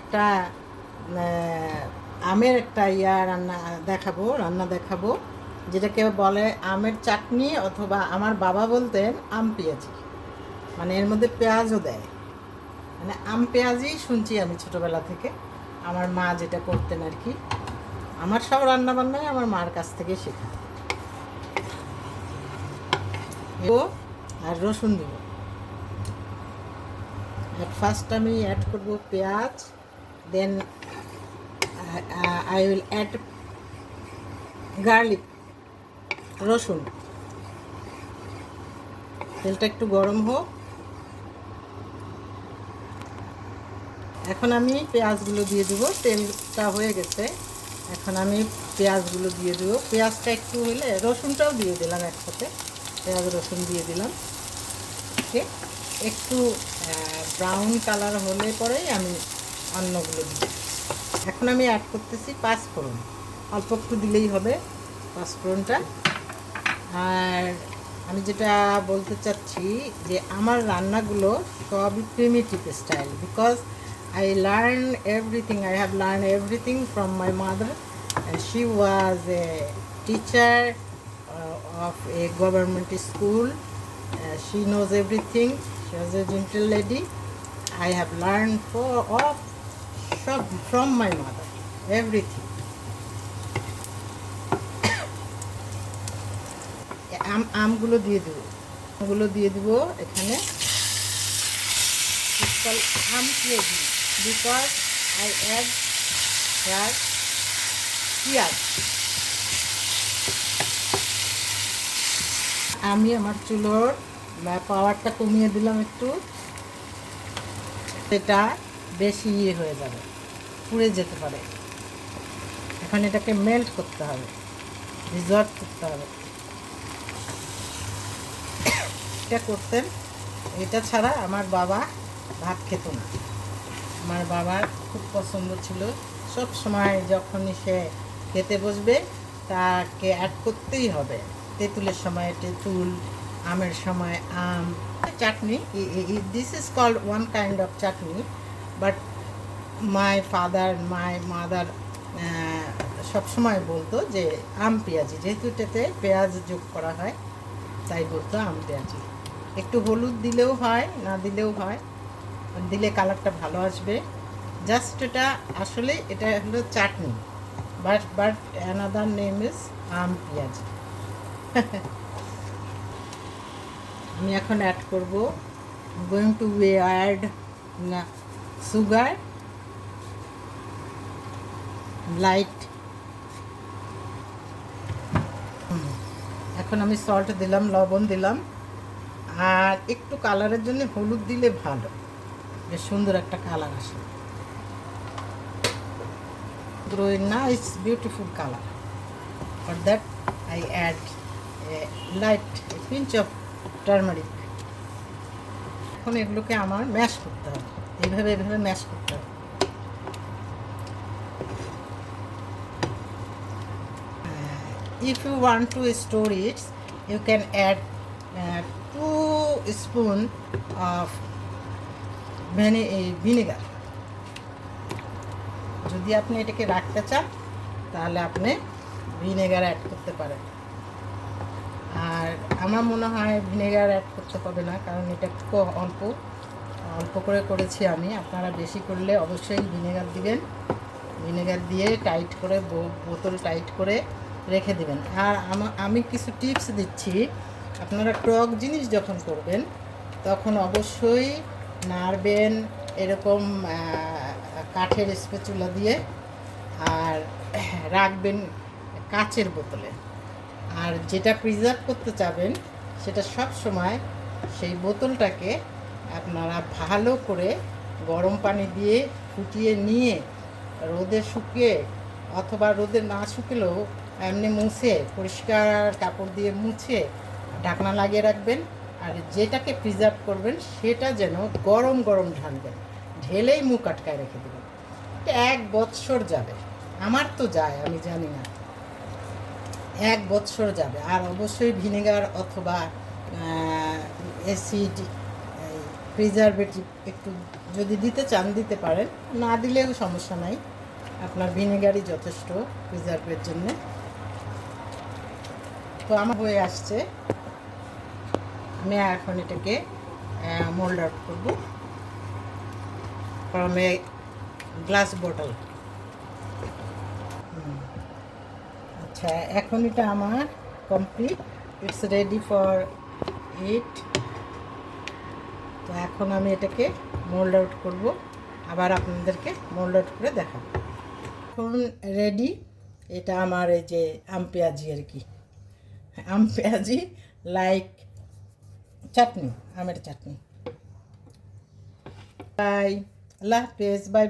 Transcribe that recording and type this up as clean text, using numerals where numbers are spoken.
একটা আমের একটা রান্না দেখাবো, যেটাকে বলে আমের চাটনি, অথবা আমার বাবা বলতেন আম পেঁয়াজি। মানে এর মধ্যে পেঁয়াজও দেয়। মানে আম পেঁয়াজই শুনছি আমি ছোটোবেলা থেকে, আমার মা যেটা করতেন আর কি। আমার সব রান্নাবান্নাই আমার মার কাছ থেকে শেখা। দেবো আর রসুন দেবো। অ্যাট ফার্স্ট আমি অ্যাড করব পেঁয়াজ, then I will add garlic, রসুন। তেলটা একটু গরম হোক। এখন আমি পেঁয়াজগুলো দিয়ে দেবো। তেলটা হয়ে গেছে, এখন আমি পেঁয়াজগুলো দিয়ে দেবো। পেঁয়াজটা একটু হলে রসুনটাও দিয়ে দিলাম একসাথে। পেঁয়াজ রসুন দিয়ে দিলাম। ওকে, একটু ব্রাউন কালার হলে পরেই আমি অন্যগুলো দিই। এখন আমি অ্যাড করতেছি পাঁচফোড়ন। অল্প একটু দিলেই হবে পাঁচফোড়নটা। আর আমি যেটা বলতে চাচ্ছি যে আমার রান্নাগুলো সবই primitive style, because I have learned everything from my mother. She was a teacher of a government school. She knows everything. She was a gentle lady. I have learned from my mother everything. আমগুলো দিয়ে দেবো। এখানে আম পেঁয়াজি, because I add hair পেঁয়াজ। আমি আমার চুলোর পাওয়ারটা কমিয়ে দিলাম একটু, এটা বেশি হয়ে যাবে, পুড়ে যেতে পারে। এখন এটাকে মেল্ট করতে হবে, রিজর্ট করতে হবে। এটা করতেন, এটা ছাড়া আমার বাবা ভাত খেত না। আমার বাবার খুব পছন্দ ছিল, সব সময় যখনই সে খেতে বসবে তাকে অ্যাড করতেই হবে। তেঁতুলের সময় তেঁতুল, আমের সময় আম। Chutney, this is called one kind of chutney, but my mother সবসময় বলতো যে আম পেঁয়াজি, যেহেতু এটাতে পেঁয়াজ যোগ করা হয় তাই বলতো আম পেঁয়াজি। একটু হলুদ দিলেও হয়, না দিলেও হয়, দিলে কালারটা ভালো আসবে। জাস্ট এটা আসলে এটা হলো chutney, but another name is aam peyaji. আমি এখন অ্যাড করব, going to add sugar, light. এখন আমি সল্ট দিলাম, লবণ দিলাম, আর একটু কালারের জন্য হলুদ দিলে ভালো, বেশ সুন্দর একটা কালার আসে। Nice beautiful color. For that I add a pinch of turmeric. এখন এগুলোকে আমার ম্যাশ করতে হবে, এইভাবে ম্যাশ করতে হবে। If you want to store it, you can add 2 spoons of vinegar. যদি আপনি এটাকে রাখতে চান তাহলে আপনি ভিনেগার অ্যাড করতে পারেন। আর আমার মনে হয় ভিনেগার অ্যাড করতে হবে না, কারণ এটা খুব অল্প করে করেছি আমি। আপনারা বেশি করলে অবশ্যই ভিনেগার দিবেন। ভিনেগার দিয়ে টাইট করে বোতল টাইট করে রেখে দিবেন। আর আমি কিছু টিপস দিচ্ছি, আপনারা টক জিনিস যখন করবেন তখন অবশ্যই নাড়বেন এরকম কাঠের স্প্যাচুলা দিয়ে, আর রাখবেন কাচের বোতলে। আর যেটা প্রিজার্ভ করতে চাবেন সেটা সব সময় সেই বোতলটাকে আপনারা ভালো করে গরম পানি দিয়ে ফুটিয়ে নিয়ে রোদে শুকিয়ে, অথবা রোদে না শুকলেও এমনি মুছে, পরিষ্কার কাপড় দিয়ে মুছে ঢাকনা লাগিয়ে রাখবেন। আর যেটাকে প্রিজার্ভ করবেন সেটা যেন গরম ঢালবেন, ঢেলেই মুখ আটকায় রেখে দেবেন। 1 বছর যাবে, আমার তো যায়, আমি জানি না, 1 বছর যাবে। আর অবশ্যই ভিনেগার অথবা অ্যাসিড প্রিজারভেটিভ একটু যদি দিতে চান দিতে পারেন, না দিলেও সমস্যা নাই, আপনার ভিনেগারই যথেষ্ট প্রিজার্ভের জন্য। তো আমার হয়ে আসছে, আমি এখন এটাকে মোল্ড আউট করবো ফ্রম এ গ্লাস বটল। আচ্ছা, এখন এটা আমার complete, it's ready for it. তো এখন আমি এটাকে মোল্ড আউট করবো, আবার আপনাদেরকে মোল্ড আউট করে দেখাবো। এখন রেডি, এটা আমার এই যে আম পেঁয়াজি আর কি, আম পেঁয়াজি লাইক চাটনি, আমের চাটনি। বাই, আল্লাহ হাফেজ, বাই।